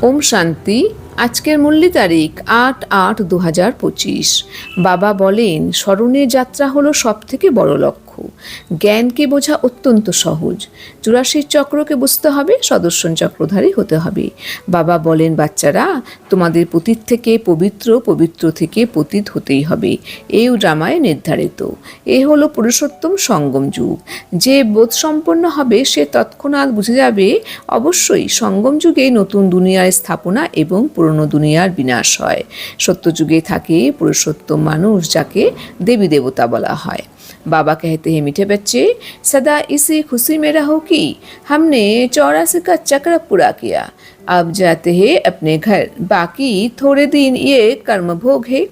ওম শান্তি। আজকের মূল্য তারিখ 8/8/2025। বাবা বলেন স্মরণের যাত্রা হলো সবথেকে বড় লক্ষ্য। জ্ঞানকে বোঝা অত্যন্ত সহজ। 84 চক্রকে বুঝতে হবে, সদর্শন চক্রধারী হতে হবে। বাবা বলেন বাচ্চারা, তোমাদের পতীত থেকে পবিত্র, পবিত্র থেকে পতীত হতেই হবে। এই ড্রামায় নির্ধারিত। এ হলো পুরুষোত্তম সঙ্গম যুগ। যে বোধ সম্পন্ন হবে সে তৎক্ষণাৎ বুঝে যাবে অবশ্যই সঙ্গম যুগে নতুন দুনিয়ার স্থাপনা এবং পুরনো দুনিয়ার বিনাশ হয়। সত্যযুগে থাকে পুরুষোত্তম মানুষ, যাকে দেবী দেবতা বলা হয়। बाबा कहते हैं मीठे बच्चे, सदा इसी खुशी में रहो कि हमने 84 का चक्र पूरा किया। अब जाते हैं अपने घर, बाकी थोड़े दिन ये कर्म भोग है।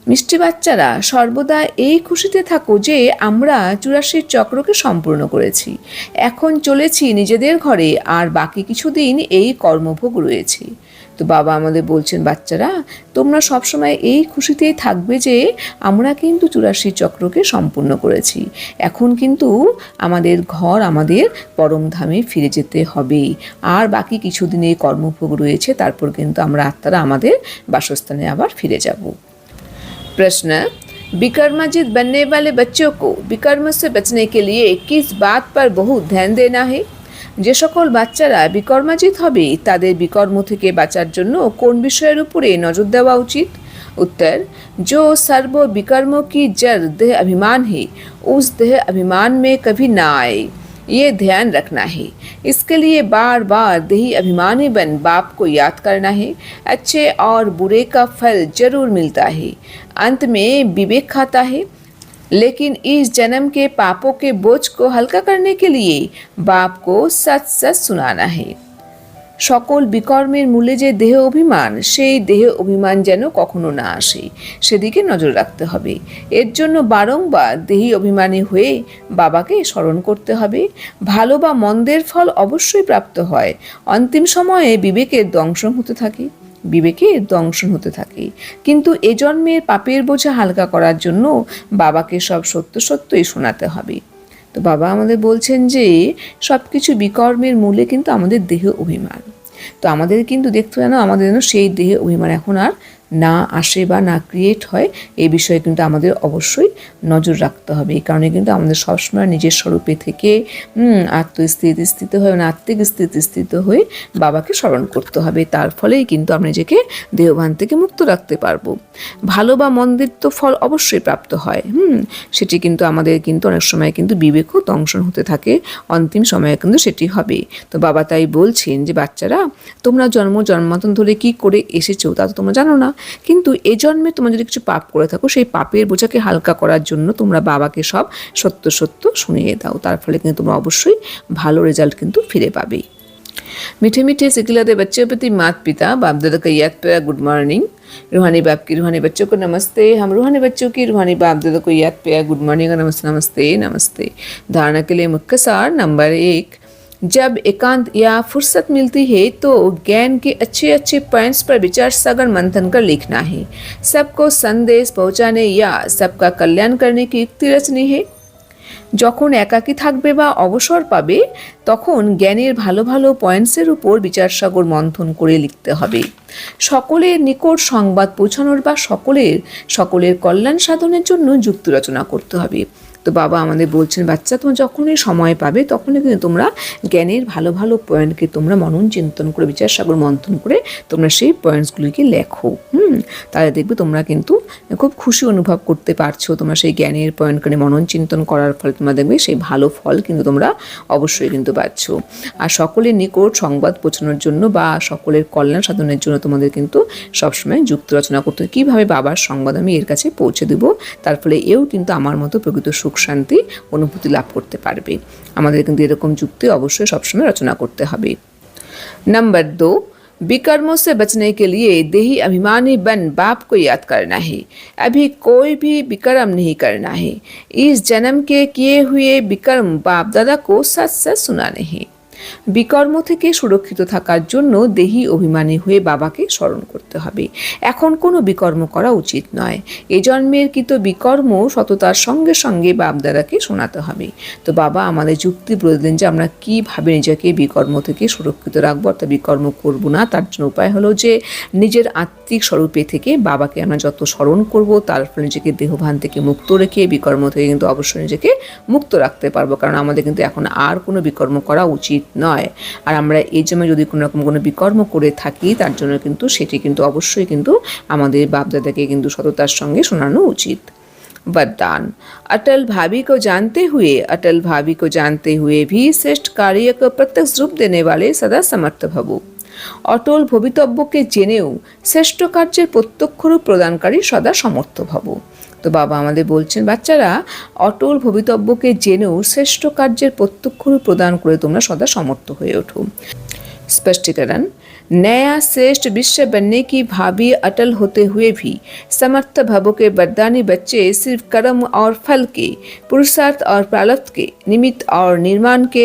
মিষ্টি বাচ্চারা, সর্বদা এই খুশিতে থাকো যে আমরা 84 চক্রকে সম্পূর্ণ করেছি। এখন চলেছি নিজেদের ঘরে, আর বাকি কিছুদিন এই কর্মভোগ রয়েছে। তো বাবা আমাদের বলছেন বাচ্চারা, তোমরা সবসময় এই খুশিতেই থাকবে যে আমরা কিন্তু 84 চক্রকে সম্পূর্ণ করেছি। এখন কিন্তু আমাদের ঘর, আমাদের পরমধামে ফিরে যেতে হবে, আর বাকি কিছুদিন এই কর্মভোগ রয়েছে। তারপর কিন্তু আমরা আত্মারা আমাদের বাসস্থানে আবার ফিরে যাব। प्रश्न, विकर्माजित बनने वाले बच्चों को विकर्म से बचने के लिए किस बात पर बहुत ध्यान देना है? যে সকল বাচ্চারা বিকর্মাজিত হবে তাদের বিকর্ম থেকে বাঁচার জন্য কোন বিষয়ের উপরে নজর দেওয়া উচিত? उत्तर, जो सर्व विकर्मों की जड़ देह अभिमान है, उस देह अभिमान में कभी ना आए, ये ध्यान रखना है। इसके लिए बार बार देही अभिमानी बन बाप को याद करना है। अच्छे और बुरे का फल जरूर मिलता है, अंत में विवेक खाता है। लेकिन इस जन्म के पापों के बोझ को हल्का करने के लिए बाप को सच सच सुनाना है। সকল বিকর্মের মূলে যে দেহ অভিমান, সেই দেহ অভিমান যেন কখনো না আসে, সেদিকে নজর রাখতে হবে। এর জন্য বারংবার দেহি অভিমানী হয়ে বাবাকে স্মরণ করতে হবে। ভালো বা মন্দের ফল অবশ্যই প্রাপ্ত হয়। অন্তিম সময়ে বিবেকের দংশন হতে থাকে। কিন্তু এ জন্মের পাপের বোঝা হালকা করার জন্য বাবাকে সব সত্য সত্যই শোনাতে হবে। তো বাবা আমাদের বলছেন যে সব কিছু বিকর্মের মূলে কিন্তু আমাদের দেহ অভিমান। তো আমাদের কিন্তু দেখতে যেন আমাদের যেন সেই দেহ অভিমান এখন আর না আসে বা না ক্রিয়েট হয়, এই বিষয়ে কিন্তু আমাদের অবশ্যই নজর রাখতে হবে। এই কারণে কিন্তু আমাদের সবসময় নিজের স্বরূপে থেকে আত্মস্থিত হয়ে, মানে আত্মিক স্থিত হয়ে বাবাকে স্মরণ করতে হবে। তার ফলেই কিন্তু আমরা নিজেকে দেহভান থেকে মুক্ত রাখতে পারবো। ভালো বা মন্দের তো ফল অবশ্যই প্রাপ্ত হয়, সেটি কিন্তু আমাদের কিন্তু অনেক সময় কিন্তু বিবেকও দংশন হতে থাকে। অন্তিম সময়ে কিন্তু সেটি হবে। তো বাবা তাই বলছেন যে বাচ্চারা, তোমরা জন্মান্তর ধরে কি করে এসেছো তা তো তোমরা জানো না, কিন্তু এই জন্মে তোমরা যদি কিছু পাপ করে থাকো, সেই পাপের বোঝাকে হালকা করার জন্য তোমরা বাবাকে সব সত্য সত্য শুনিয়ে দাও। তার ফলে কিন্তু তোমরা অবশ্যই ভালো রেজাল্ট কিন্তু ফিরে পাবে। मीठे मीठे सिखलाते बच्चों प्रति माता पिता बाप दादा का याद प्यारा गुड मॉर्निंग। रूहानी बाप की रूहानी बच्चों को नमस्ते। हम रूहानी बच्चों की रूहानी बाप दादा को याद प्यारा गुड मॉर्निंग और नमस्ते नमस्ते। धारणा के लिए मुख्य सार नंबर 1, जब एकांत या फुर्सत मिलती है तो ज्ञान के अच्छे अच्छे पॉइंट्स पर विचार सागर मंथन कर लिखना है। सबको संदेश पहुंचाने या सबका कल्याण करने की युक्ति रचनी है। যখন একাকী থাকবে বা অবসর পাবে তখন জ্ঞানের ভালো ভালো পয়েন্টসের উপর বিচারসাগর মন্থন করে লিখতে হবে। সকলের নিকট সংবাদ পৌঁছানোর বা সকলের কল্যাণ সাধনের জন্য যুক্তি রচনা করতে হবে। তো বাবা আমাদের বলছেন বাচ্চা, তোমরা যখনই সময় পাবে তখনই কিন্তু তোমরা জ্ঞানের ভালো ভালো পয়েন্টকে তোমরা মনন চিন্তন করে বিচারসাগর মন্থন করে তোমরা সেই পয়েন্টসগুলিকে লেখো। তাহলে দেখবে তোমরা কিন্তু খুব খুশি অনুভব করতে পারছো। তোমরা সেই জ্ঞানের পয়েন্টকে মনন চিন্তন করার ফলে তোমরা দেখবে সেই ভালো ফল কিন্তু তোমরা অবশ্যই কিন্তু পাচ্ছ। আর সকলের নিকট সংবাদ পৌঁছানোর জন্য বা সকলের কল্যাণ সাধনের জন্য তোমাদের কিন্তু সবসময় যুক্তি রচনা করতে হবে। কীভাবে বাবার সংবাদ আমি এর কাছে পৌঁছে দেবো, তার ফলে এও কিন্তু আমার মতো প্রকৃত সুখ শান্তি অনুভূতি লাভ করতে পারবে। আমাদের কিন্তু এরকম যুক্তি অবশ্যই সবসময় রচনা করতে হবে। नंबर 2, विकर्मों से बचने के लिए देही अभिमानी बन बाप को याद करना है। अभी कोई भी विकर्म नहीं करना है। इस जन्म के किए हुए विकर्म बाप दादा को सच सच सुनाने हैं। বিকর্ম থেকে সুরক্ষিত থাকার জন্য দেহি অভিমানী হয়ে বাবাকে স্মরণ করতে হবে। এখন কোনো বিকর্ম করা উচিত নয়। এ জন্মের কৃত বিকর্ম সততার সঙ্গে সঙ্গে বাপদাদাকে শোনাতে হবে। তো বাবা আমাদের যুক্তি বলে দিলেন যে আমরা কীভাবে নিজেকে বিকর্ম থেকে সুরক্ষিত রাখবো, অর্থাৎ বিকর্ম করবো না। তার জন্য উপায় হলো যে নিজের আত্মিক স্বরূপে থেকে বাবাকে আমরা যত স্মরণ করব, তার ফলে নিজেকে দেহভান থেকে মুক্ত রেখে বিকর্ম থেকে কিন্তু অবশ্যই নিজেকে মুক্ত রাখতে পারবো। কারণ আমাদের কিন্তু এখন আর কোনো বিকর্ম করা উচিত নয়। আর আমরা এই জন্য যদি কোনো রকম কোনো বিকর্ম করে থাকি, তার জন্য কিন্তু সেটি কিন্তু অবশ্যই কিন্তু আমাদের বাপদাদাকে কিন্তু সততার সঙ্গে শোনানো উচিত। वरदान। अटल भावी को जानते हुए भी श्रेष्ठ कार्य को प्रत्यक्ष रूप देने वाले सदा समर्थ भवो। অটল ভবিতব্যকে জেনেও শ্রেষ্ঠ কার্যের প্রত্যক্ষ রূপ প্রদানকারী সদা সমর্থ ভব। তো বাবা আমাদের বলছেন, বাচ্চারা অটল ভবিতব্যকে জেনেও শ্রেষ্ঠ কার্যের প্রত্যক্ষ রূপ প্রদান করে তোমরা সদা সমর্থ হয়ে ওঠো। स्पष्टीकरण। नया श्रेष्ठ विश्व बनने की भावी अटल होते हुए भी समर्थ भवों के वरदानी बच्चे सिर्फ कर्म और फल के, पुरुषार्थ और प्रारब्ध के निमित्त और निर्माण के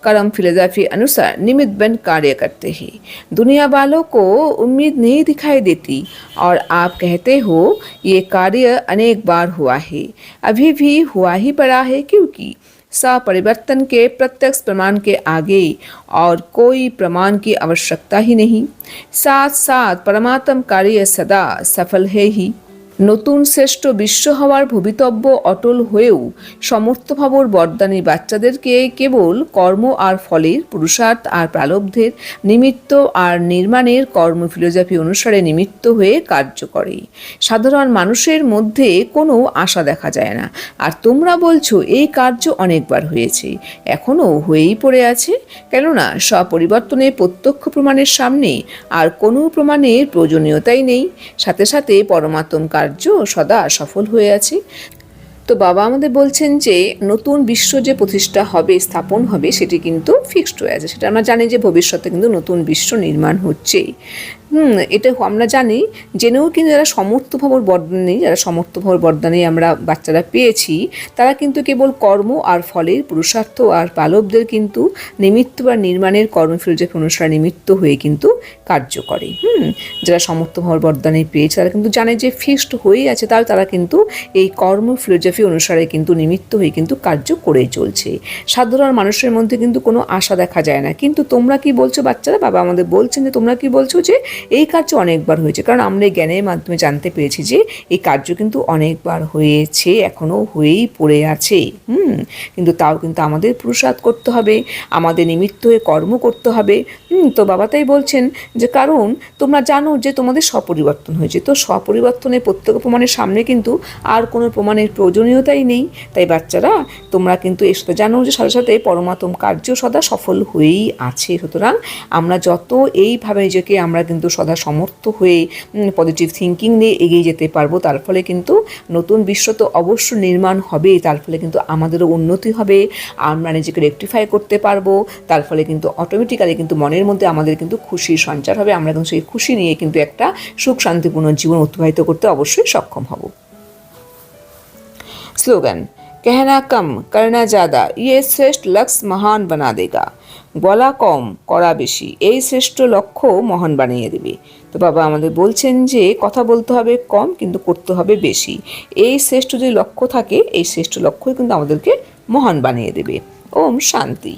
कर्म फिलोसफी अनुसार निमित्त बन कार्य करते हैं। दुनिया वालों को उम्मीद नहीं दिखाई देती और आप कहते हो ये कार्य अनेक बार हुआ है, अभी भी हुआ ही पड़ा है, क्योंकि परिवर्तन के प्रत्यक्ष प्रमाण के आगे और कोई प्रमाण की आवश्यकता ही नहीं। साथ साथ परमात्म कार्य सदा सफल है ही। নতুন শ্রেষ্ঠ বিশ্ব হওয়ার ভবিতব্য অটল হয়েও সমর্থভাবর বরদানী বাচ্চাদেরকে কেবল কর্ম আর ফলের, পুরুষার্থ আর প্রারব্ধের নিমিত্ত আর নির্মাণের কর্ম ফিলোসফি অনুসারে নিমিত্ত হয়ে কার্য করে। সাধারণ মানুষের মধ্যে কোনো আশা দেখা যায় না। আর তোমরা বলছো এই কার্য অনেকবার হয়েছে, এখনও হয়েই পড়ে আছে। কেননা স্বপরিবর্তনের প্রত্যক্ষ প্রমাণের সামনে আর কোনো প্রমাণের প্রয়োজনীয়তাই নেই। সাথে সাথে পরমাত্ম কার্য সদা সফল হয়ে আছে। তো বাবা আমাদের বলছেন যে নতুন বিশ্ব যে প্রতিষ্ঠা হবে, স্থাপন হবে, সেটি কিন্তু ফিক্সড হয়ে আছে। সেটা আমরা জানি যে ভবিষ্যতে কিন্তু নতুন বিশ্ব নির্মাণ হচ্ছে। এটা আমরা জানি। জেনেও কিন্তু যারা সমর্থভাবর বরদানে আমরা বাচ্চারা পেয়েছি, তারা কিন্তু কেবল কর্ম আর ফলের, পুরুষার্থ আর প্রারব্ধের কিন্তু নিমিত্ত বা নির্মাণের কর্ম ফিলোসফি অনুসারে নিমিত্ত হয়ে কিন্তু কার্য করে। যারা সমর্থভাবর বরদানে পেয়েছে তারা কিন্তু জানে যে ফিক্সড হয়ে আছে, তারা কিন্তু এই কর্ম ফিলোসফি অনুসারে কিন্তু নিমিত্ত হয়ে কিন্তু কার্য করেই চলছে। সাধারণ মানুষের মধ্যে কিন্তু কোনো আশা দেখা যায় না। কিন্তু তোমরা কি বলছো বাচ্চারা? বাবা আমাদের বলছেন যে তোমরা কি বলছো যে এই কার্য অনেকবার হয়েছে। কারণ আমরা এই জ্ঞানের মাধ্যমে জানতে পেরেছি যে এই কার্য কিন্তু অনেকবার হয়েছে, এখনও হয়েই পড়ে আছে। কিন্তু তাও কিন্তু আমাদের পুরুষার্থ করতে হবে, আমাদের নিমিত্ত হয়ে কর্ম করতে হবে। তো বাবা তাই বলছেন যে কারণ তোমরা জানো যে তোমাদের স্বপরিবর্তন হয়েছে। তো স্বপরিবর্তনের প্রত্যক্ষ প্রমাণের সামনে কিন্তু আর কোনো প্রমাণের প্রয়োজনীয়তাই নেই। তাই বাচ্চারা তোমরা কিন্তু এর সাথে জানো যে সাথে সাথে পরমাত্ম কার্য সদা সফল হয়েই আছে। সুতরাং আমরা যত এইভাবে নিজেকে আমরা কিন্তু সদা সমর্থ হয়ে পজিটিভ থিঙ্কিং নিয়ে এগিয়ে যেতে পারবো, তার ফলে কিন্তু নতুন বিশ্ব তো অবশ্য নির্মাণ হবে। তার ফলে কিন্তু আমাদেরও উন্নতি হবে, আমরা নিজেকে রেকটিফাই করতে পারবো। তার ফলে কিন্তু অটোমেটিক্যালি কিন্তু মনের মধ্যে আমাদের কিন্তু খুশির সঞ্চার হবে। আমরা কিন্তু সেই খুশি নিয়ে কিন্তু একটা সুখ শান্তিপূর্ণ জীবন অতিবাহিত করতে অবশ্যই সক্ষম হব। স্লোগান। कहना कम करना ज़्यादा, ये श्रेष्ठ लक्ष्य महान बना देगा। বলা কম করা বেশি, এই শ্রেষ্ঠ লক্ষ্য মহান বানিয়ে দেবে। তো বাবা আমাদের বলছেন যে কথা বলতে হবে কম, কিন্তু করতে হবে বেশি। এই শ্রেষ্ঠ যে লক্ষ্য থাকে, এই শ্রেষ্ঠ লক্ষ্যই কিন্তু আমাদেরকে মহান বানিয়ে দেবে। ওম শান্তি।